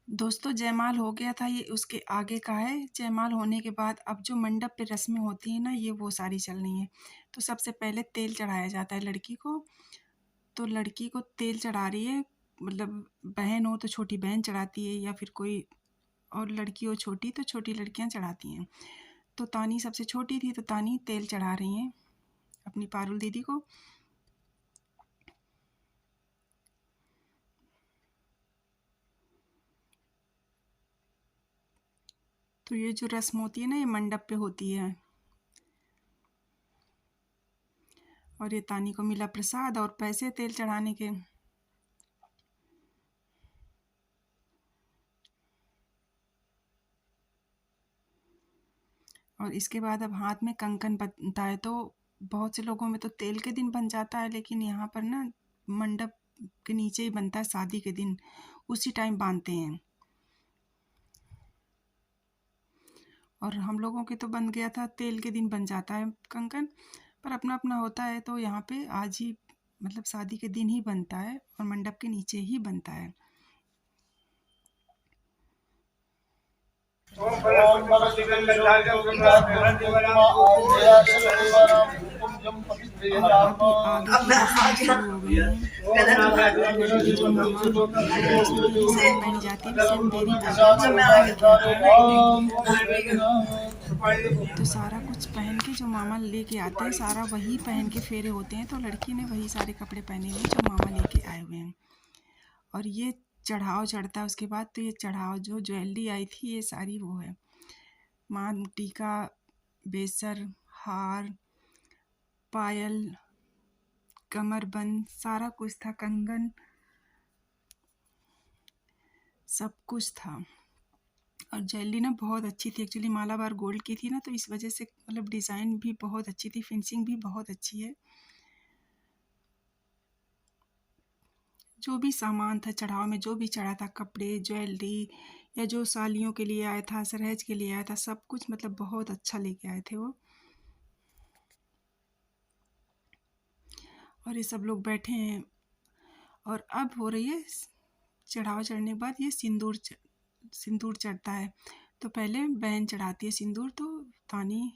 दोस्तों जयमाल हो गया था, ये उसके आगे का है। जयमाल होने के बाद अब जो मंडप पे रस्में होती हैं ना, ये वो सारी चल रही हैं। तो सबसे पहले तेल चढ़ाया जाता है लड़की को। तो लड़की को तेल चढ़ा रही है, मतलब बहन हो तो छोटी बहन चढ़ाती है, या फिर कोई और लड़की हो छोटी तो छोटी लड़कियां चढ़ाती हैं। तो तानी सबसे छोटी थी, तो तानी तेल चढ़ा रही हैं अपनी पारुल दीदी को। तो ये जो रस्म होती है ना, ये मंडप पे होती है। और ये तानी को मिला प्रसाद और पैसे तेल चढ़ाने के। और इसके बाद अब हाथ में कंकन बनता है। तो बहुत से लोगों में तो तेल के दिन बन जाता है, लेकिन यहाँ पर ना मंडप के नीचे ही बनता है, शादी के दिन उसी टाइम बांधते हैं। और हम लोगों के तो बन गया था, तेल के दिन बन जाता है कंकन, पर अपना अपना होता है। तो यहाँ पे आज ही मतलब शादी के दिन ही बनता है और मंडप के नीचे ही बनता है। और अभी आगे की रस्में शुरू हो गई हैं। लड़की के मामा जिसमें देरी साड़ी पहनी जाती है, वैसे हम देरी तो सारा कुछ पहन के जो मामा लेके आते हैं, सारा वही पहन के फेरे होते हैं। तो लड़की ने वही सारे कपड़े पहने हुए जो मामा लेके आए हुए हैं। और ये चढ़ाव चढ़ता है उसके बाद। तो ये चढ़ाव जो ज्वेलरी आई थी, ये सारी वो है, मांग टीका, बेसर, हार, पायल, कमरबंद, सारा कुछ था, कंगन, सब कुछ था। और ज्वेलरी ना बहुत अच्छी थी, एक्चुअली मालाबार गोल्ड की थी ना, तो इस वजह से मतलब डिज़ाइन भी बहुत अच्छी थी, फिनिशिंग भी बहुत अच्छी है। जो भी सामान था चढ़ाव में, जो भी चढ़ा था, कपड़े, ज्वेलरी, या जो सालियों के लिए आया था, सरहेज के लिए आया था, सब कुछ मतलब बहुत अच्छा लेके आए थे वो। और ये सब लोग बैठे हैं। और अब हो रही है चढ़ावा चढ़ने के बाद ये सिंदूर चढ़ता है। तो पहले बहन चढ़ाती है सिंदूर, तो तानी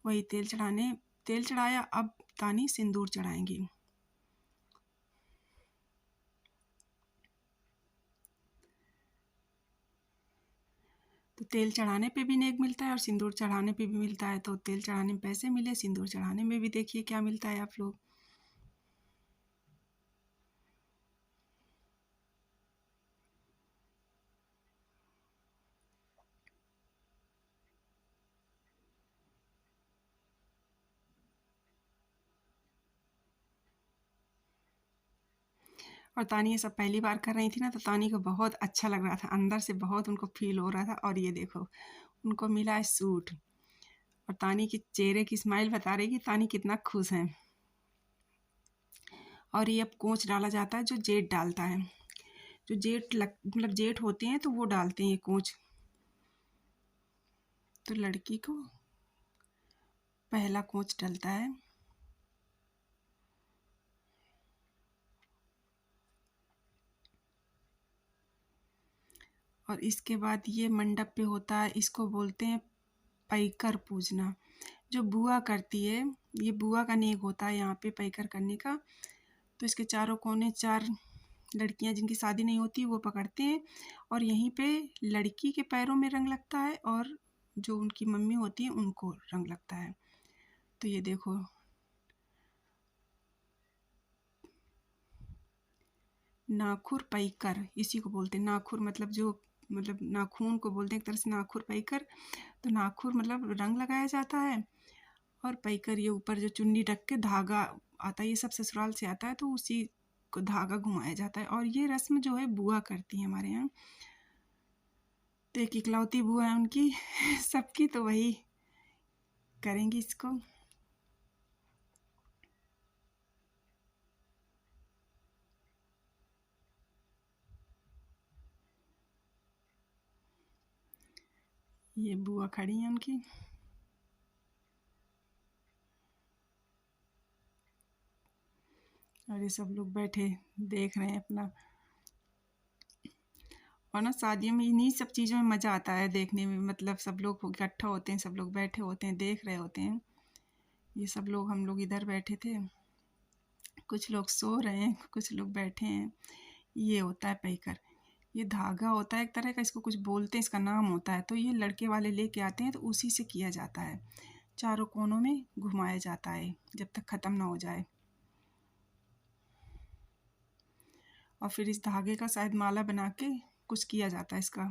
वही तेल चढ़ाया, अब तानी सिंदूर चढ़ाएंगी। तो तेल चढ़ाने पे भी नेक मिलता है और सिंदूर चढ़ाने पे भी मिलता है। तो तेल चढ़ाने में पैसे मिले, सिंदूर चढ़ाने में भी देखिए क्या मिलता है आप लोग। और तानी ये सब पहली बार कर रही थी ना, तो तानी को बहुत अच्छा लग रहा था, अंदर से बहुत उनको फील हो रहा था। और ये देखो उनको मिला है सूट, और तानी के चेहरे की स्माइल बता रही कि तानी कितना खुश है। और ये अब कोंच डाला जाता है, जो जेठ डालता है, जो मतलब जेठ होते हैं तो वो डालते हैं ये कोंच। तो लड़की को पहला कोंच डलता है। और इसके बाद ये मंडप पे होता है, इसको बोलते हैं पैकर पूजना, जो बुआ करती है। ये बुआ का नेक होता है यहाँ पे पैकर करने का। तो इसके चारों कोने 4 लड़कियां जिनकी शादी नहीं होती वो पकड़ते हैं, और यहीं पे लड़की के पैरों में रंग लगता है, और जो उनकी मम्मी होती है उनको रंग लगता है। तो ये देखो, नाखुर पैकर इसी को बोलते हैं। नाखुर मतलब जो मतलब नाखून को बोलते हैं एक तरह से, नाखुर पैकर। तो नाखुर मतलब रंग लगाया जाता है, और पैकर ये ऊपर जो चुन्नी ढक के धागा आता है, ये सब ससुराल से आता है, तो उसी को धागा घुमाया जाता है। और ये रस्म जो है बुआ करती है हमारे यहाँ। तो एक इकलौती बुआ है उनकी सबकी, तो वही करेंगी इसको। ये बुआ खड़ी है उनकी। और ये सब लोग बैठे देख रहे हैं अपना। और ना शादियों में इन्हीं सब चीज़ों में मज़ा आता है देखने में, मतलब सब लोग इकट्ठा होते हैं, सब लोग बैठे होते हैं, देख रहे होते हैं। ये सब लोग, हम लोग इधर बैठे थे, कुछ लोग सो रहे हैं, कुछ लोग बैठे हैं। ये होता है पैकर। ये धागा होता है एक तरह का, इसको कुछ बोलते हैं, इसका नाम होता है। तो ये लड़के वाले लेके आते हैं, तो उसी से किया जाता है। चारों कोनों में घुमाया जाता है जब तक ख़त्म ना हो जाए। और फिर इस धागे का शायद माला बना के कुछ किया जाता है इसका,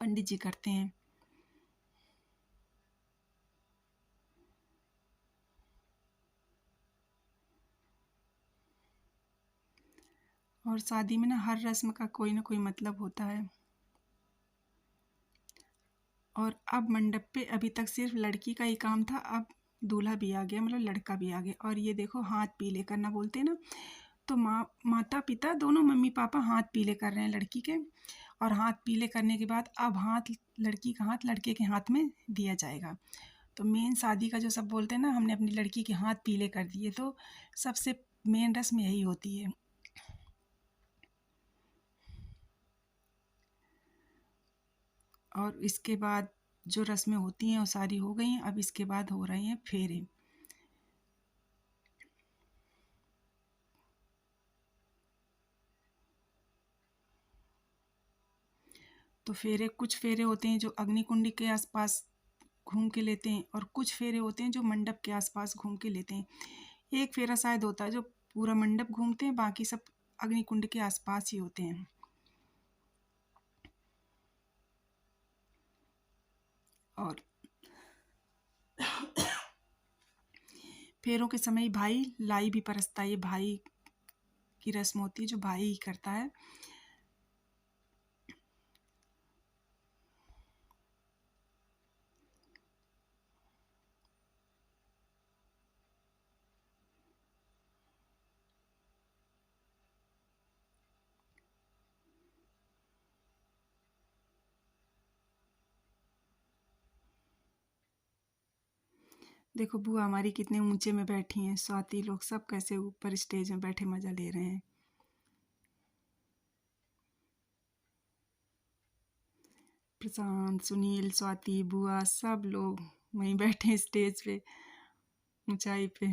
पंडित जी करते हैं। और शादी में ना हर रस्म का कोई ना कोई मतलब होता है। और अब मंडप पे अभी तक सिर्फ लड़की का ही काम था, अब दूल्हा भी आ गया, मतलब लड़का भी आ गया। और ये देखो हाथ पीले करना बोलते हैं ना, तो माता पिता दोनों, मम्मी पापा हाथ पीले कर रहे हैं लड़की के। और हाथ पीले करने के बाद अब हाथ, लड़की का हाथ लड़के के हाथ में दिया जाएगा। तो मेन शादी का जो सब बोलते हैं ना, हमने अपनी लड़की के हाथ पीले कर दिए, तो सबसे मेन रस्म यही होती है। और इसके बाद जो रस्में होती हैं वो सारी हो गई हैं। अब इसके बाद हो रहे हैं फेरे। तो फेरे, कुछ फेरे होते हैं जो अग्नि कुंडी के आसपास घूम के लेते हैं, और कुछ फेरे होते हैं जो मंडप के आसपास घूम के लेते हैं। एक फेरा शायद होता है जो पूरा मंडप घूमते हैं, बाकी सब अग्नि कुंड के आसपास ही होते हैं। और फेरों के समय भाई लाई भी परसता है। ये भाई की रस्म होती है जो भाई ही करता है। देखो बुआ हमारी कितने ऊंचे में बैठी हैं, स्वाति लोग सब कैसे ऊपर स्टेज में बैठे मजा ले रहे हैं। प्रशांत, सुनील, स्वाति, बुआ सब लोग वहीं बैठे हैं स्टेज पे, ऊंचाई पे।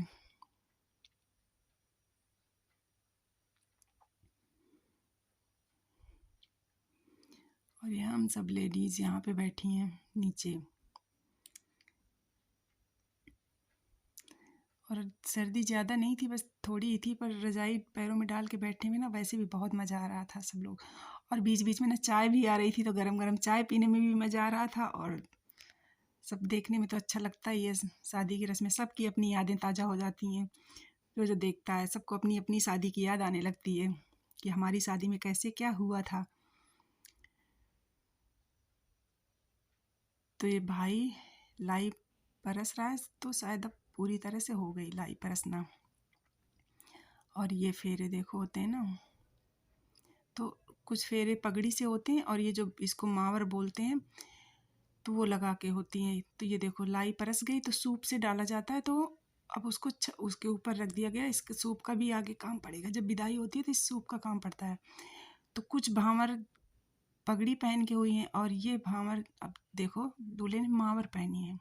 और ये हम सब लेडीज यहाँ पे बैठी हैं नीचे। और सर्दी ज़्यादा नहीं थी, बस थोड़ी ही थी, पर रज़ाई पैरों में डाल के बैठने में ना वैसे भी बहुत मज़ा आ रहा था सब लोग। और बीच बीच में ना चाय भी आ रही थी, तो गरम गरम चाय पीने में भी मज़ा आ रहा था। और सब देखने में तो अच्छा लगता ही है। शादी की रस्में, सबकी अपनी यादें ताज़ा हो जाती हैं। जो जो देखता है सबको अपनी अपनी शादी की याद आने लगती है कि हमारी शादी में कैसे क्या हुआ था। तो ये भाई लाई परस रहा है, तो शायद अब पूरी तरह से हो गई लाई परसना। और ये फेरे देखो होते हैं ना, तो कुछ फेरे पगड़ी से होते हैं, और ये जो इसको मावर बोलते हैं, तो वो लगा के होती हैं। तो ये देखो लाई परस गई, तो सूप से डाला जाता है। तो अब उसको उसके ऊपर रख दिया गया। इसके सूप का भी आगे काम पड़ेगा, जब विदाई होती है तो इस सूप का काम पड़ता है। तो कुछ भांवर पगड़ी पहन के हुई हैं, और ये भांवर अब देखो दूल्हे ने मावर पहनी है,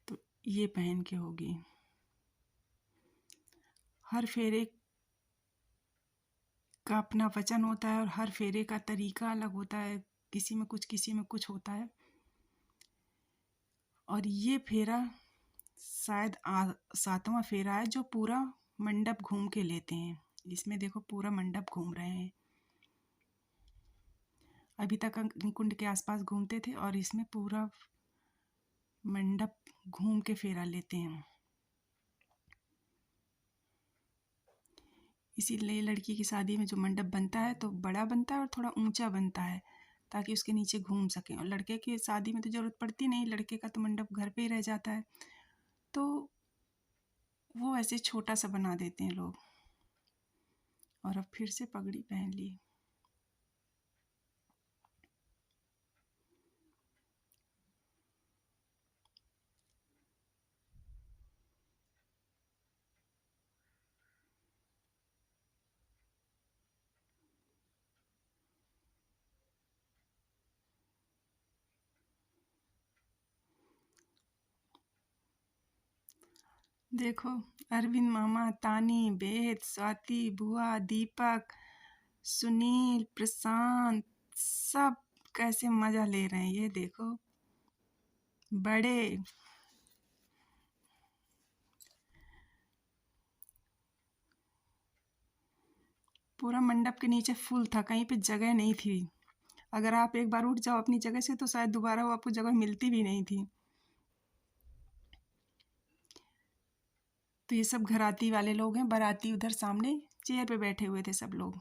तो ये पहन के होगी। हर फेरे का अपना वचन होता है, और हर फेरे का तरीका अलग होता है, किसी में कुछ किसी में कुछ होता है। और ये फेरा शायद 7वां फेरा है जो पूरा मंडप घूम के लेते हैं। इसमें देखो पूरा मंडप घूम रहे हैं। अभी तक कुंड के आसपास घूमते थे और इसमें पूरा मंडप घूम के फेरा लेते हैं। इसीलिए लड़की की शादी में जो मंडप बनता है तो बड़ा बनता है और थोड़ा ऊंचा बनता है, ताकि उसके नीचे घूम सकें। और लड़के की शादी में तो ज़रूरत पड़ती नहीं, लड़के का तो मंडप घर पे ही रह जाता है, तो वो ऐसे छोटा सा बना देते हैं लोग। और अब फिर से पगड़ी पहन ली। देखो अरविंद मामा, तानी, बेद, स्वाति, बुआ, दीपक, सुनील, प्रशांत, सब कैसे मजा ले रहे हैं। ये देखो बड़े। पूरा मंडप के नीचे फुल था, कहीं पे जगह नहीं थी। अगर आप एक बार उठ जाओ अपनी जगह से तो शायद दोबारा वो आपको जगह मिलती भी नहीं थी। तो ये सब घराती वाले लोग हैं, बाराती उधर सामने चेयर पे बैठे हुए थे सब लोग।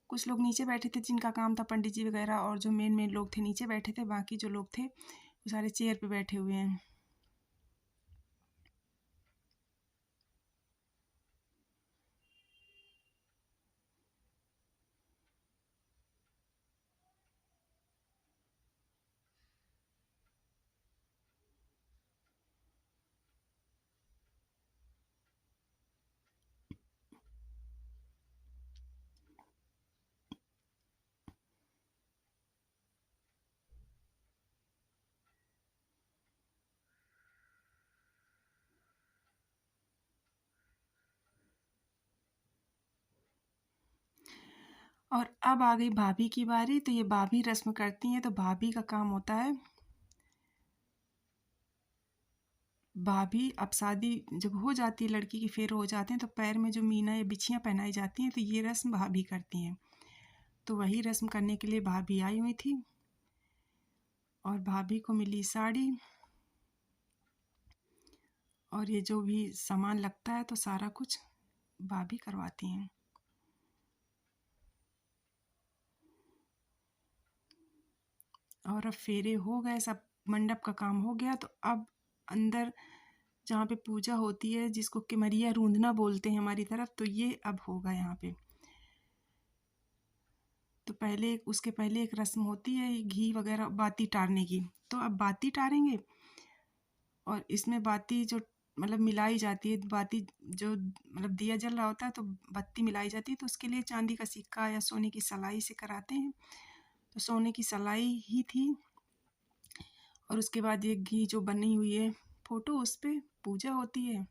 कुछ लोग नीचे बैठे थे जिनका काम था, पंडित जी वगैरह, और जो मेन मेन लोग थे नीचे बैठे थे। बाकी जो लोग थे वो सारे चेयर पे बैठे हुए हैं। और अब आ गई भाभी की बारी। तो ये भाभी रस्म करती हैं। तो भाभी का काम होता है, भाभी अब शादी जब हो जाती है, लड़की की फेरे हो जाते हैं, तो पैर में जो मीना या बिछियाँ पहनाई जाती हैं, तो ये रस्म भाभी करती हैं। तो वही रस्म करने के लिए भाभी आई हुई थी और भाभी को मिली साड़ी और ये जो भी सामान लगता है तो सारा कुछ भाभी करवाती हैं। और अब फेरे हो गए, सब मंडप का काम हो गया। तो अब अंदर जहाँ पे पूजा होती है, जिसको किमरिया रूंधना बोलते हैं हमारी तरफ, तो ये अब होगा यहाँ पे। तो पहले उसके पहले एक रस्म होती है घी वगैरह बाती टारने की। तो अब बाती टारेंगे और इसमें बाती जो मतलब मिलाई जाती है, बाती जो मतलब दिया जल रहा होता है तो बत्ती मिलाई जाती है। तो उसके लिए चांदी का सिक्का या सोने की सलाई से कराते हैं। तो सोने की सलाई ही थी। और उसके बाद ये घी जो बनी हुई है फोटो, उस पर पूजा होती है।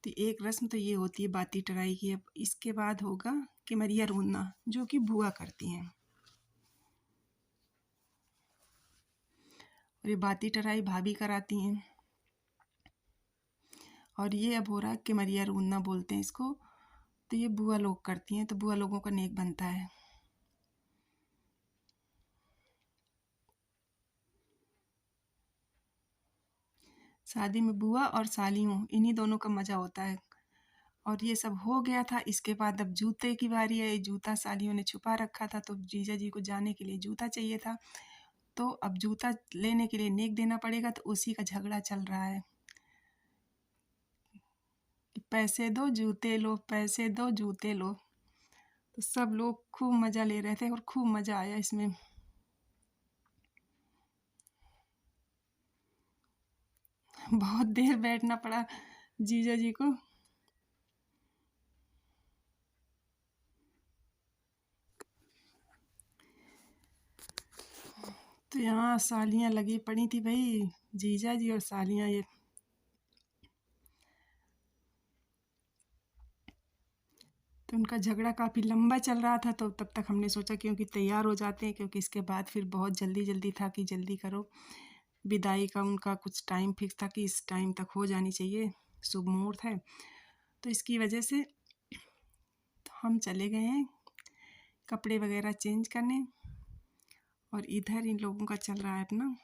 तो एक रस्म तो ये होती है बाती टराई की। अब इसके बाद होगा किमरिया रूंधना, जो कि बुआ करती हैं। और ये बाती टराई भाभी कराती हैं। और ये अब हो रहा है किमरिया रूंधना बोलते हैं इसको। तो ये बुआ लोग करती हैं, तो बुआ लोगों का नेक बनता है। शादी में बुआ और सालियों, इन्हीं दोनों का मज़ा होता है। और ये सब हो गया था। इसके बाद अब जूते की बारी है। जूता सालियों ने छुपा रखा था, तो जीजा जी को जाने के लिए जूता चाहिए था। तो अब जूता लेने के लिए नेक देना पड़ेगा, तो उसी का झगड़ा चल रहा है कि पैसे दो जूते लो, पैसे दो जूते लो। तो सब लोग खूब मज़ा ले रहे थे और खूब मज़ा आया इसमें। बहुत देर बैठना पड़ा जीजा जी को। तो यहाँ सालियाँ लगी पड़ी थी भाई, जीजा जी और सालियाँ ये। तो उनका झगड़ा काफ़ी लंबा चल रहा था। तो तब तक हमने सोचा क्योंकि तैयार हो जाते हैं, क्योंकि इसके बाद फिर बहुत जल्दी जल्दी था कि जल्दी करो। विदाई का उनका कुछ टाइम फिक्स था कि इस टाइम तक हो जानी चाहिए, शुभ मुहूर्त है। तो इसकी वजह से हम चले गए हैं कपड़े वगैरह चेंज करने, और इधर इन लोगों का चल रहा है अपना।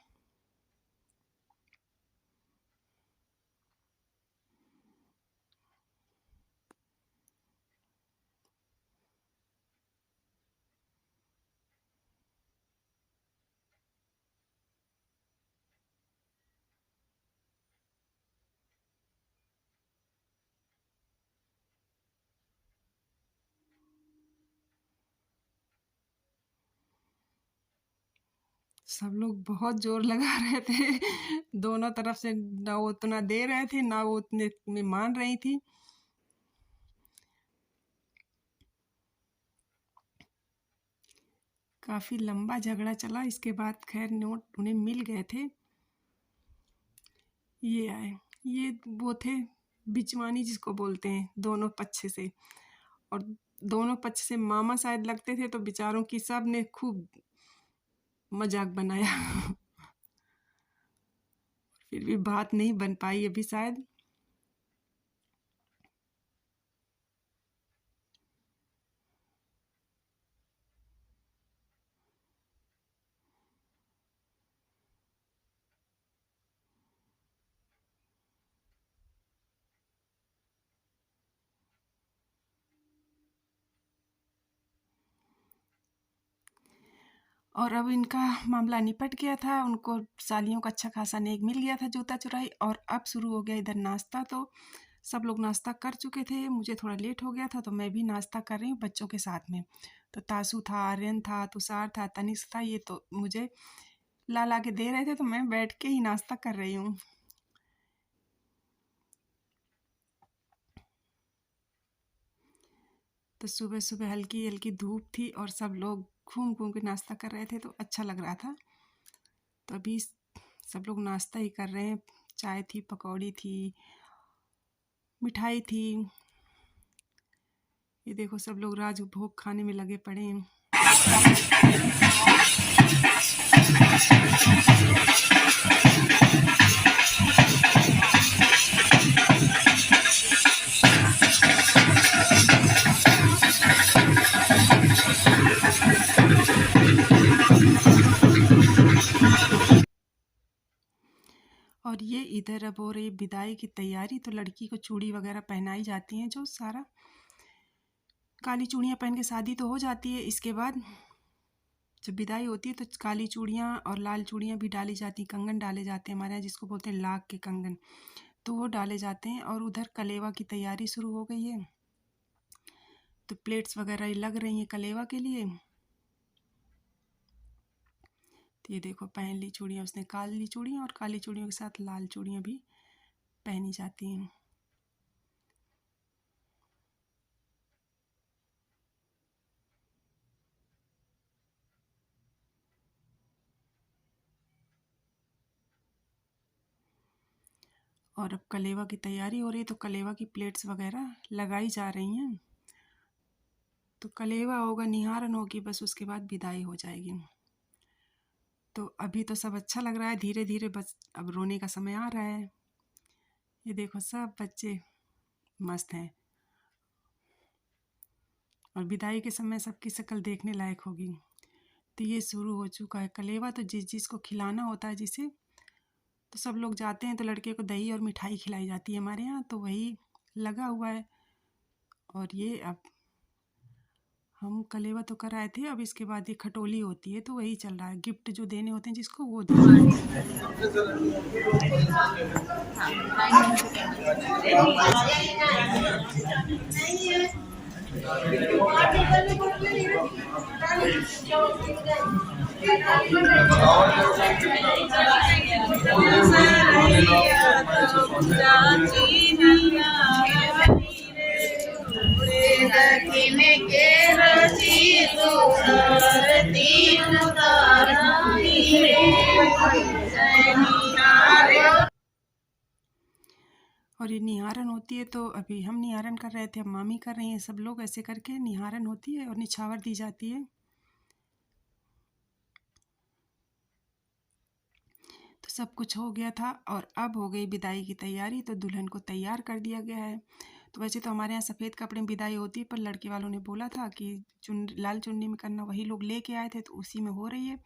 सब लोग बहुत जोर लगा रहे थे दोनों तरफ से, ना वो उतना दे रहे थे ना वो उतने में मान रही थी। काफ़ी लंबा झगड़ा चला, इसके बाद खैर नोट उन्हें मिल गए थे। ये आए, ये वो थे बिचवानी जिसको बोलते हैं, दोनों पक्ष से, और दोनों पक्ष से मामा शायद लगते थे, तो बेचारों की सब ने खूब मजाक बनाया फिर भी बात नहीं बन पाई अभी शायद। और अब इनका मामला निपट गया था, उनको सालियों का अच्छा खासा नेक मिल गया था जूता चुराई, और अब शुरू हो गया इधर नाश्ता। तो सब लोग नाश्ता कर चुके थे, मुझे थोड़ा लेट हो गया था तो मैं भी नाश्ता कर रही हूँ बच्चों के साथ में। तो तासु था, आर्यन था, तुषार था, तनिष्क था, ये तो मुझे ला ला के दे रहे थे, तो मैं बैठ के ही नाश्ता कर रही हूँ। तो सुबह सुबह हल्की हल्की धूप थी और सब लोग घूम घूम के नाश्ता कर रहे थे, तो अच्छा लग रहा था। तो अभी सब लोग नाश्ता ही कर रहे हैं। चाय थी, पकौड़ी थी, मिठाई थी। ये देखो सब लोग राजभोग खाने में लगे पड़े हैं। और ये इधर अब हो रही विदाई की तैयारी। तो लड़की को चूड़ी वगैरह पहनाई जाती हैं, जो सारा काली चूड़ियाँ पहन के शादी तो हो जाती है। इसके बाद जब विदाई होती है तो काली चूड़ियाँ और लाल चूड़ियाँ भी डाली जाती, कंगन डाले जाते हैं हमारे यहाँ, जिसको बोलते हैं लाख के कंगन, तो वो डाले जाते हैं। और उधर कलेवा की तैयारी शुरू हो गई है, तो प्लेट्स वगैरह लग रही हैं कलेवा के लिए। तो ये देखो पहन ली चूड़ियाँ उसने, काली चूड़ियाँ, और काली चूड़ियों के साथ लाल चूड़ियाँ भी पहनी जाती हैं। और अब कलेवा की तैयारी हो रही है, तो कलेवा की प्लेट्स वगैरह लगाई जा रही हैं। तो कलेवा होगा, निहारन होगी, बस उसके बाद विदाई हो जाएगी। तो अभी तो सब अच्छा लग रहा है, धीरे धीरे बस अब रोने का समय आ रहा है। ये देखो सब बच्चे मस्त हैं, और विदाई के समय सबकी शक्ल देखने लायक होगी। तो ये शुरू हो चुका है कलेवा। तो जिस जिसको खिलाना होता है जिसे, तो सब लोग जाते हैं, तो लड़के को दही और मिठाई खिलाई जाती है हमारे यहाँ, तो वही लगा हुआ है। और ये अब हम कलेवा तो कराए थे, अब इसके बाद ये खटोली होती है, तो वही चल रहा है, गिफ्ट जो देने होते हैं जिसको, वो दे रहे और ये निहारन होती है, तो अभी हम निहारन कर रहे थे, अब मामी कर रही हैं, सब लोग ऐसे करके निहारन होती है और निछावर दी जाती है। तो सब कुछ हो गया था, और अब हो गई विदाई की तैयारी। तो दुल्हन को तैयार कर दिया गया है। तो वैसे तो हमारे यहाँ सफ़ेद कपड़े में विदाई होती है, पर लड़के वालों ने बोला था कि लाल चुन्नी में करना, वही लोग लेके आए थे तो उसी में हो रही है।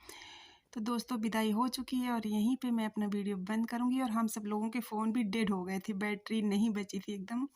तो दोस्तों विदाई हो चुकी है और यहीं पे मैं अपना वीडियो बंद करूँगी। और हम सब लोगों के फ़ोन भी डेड हो गए थे, बैटरी नहीं बची थी एकदम।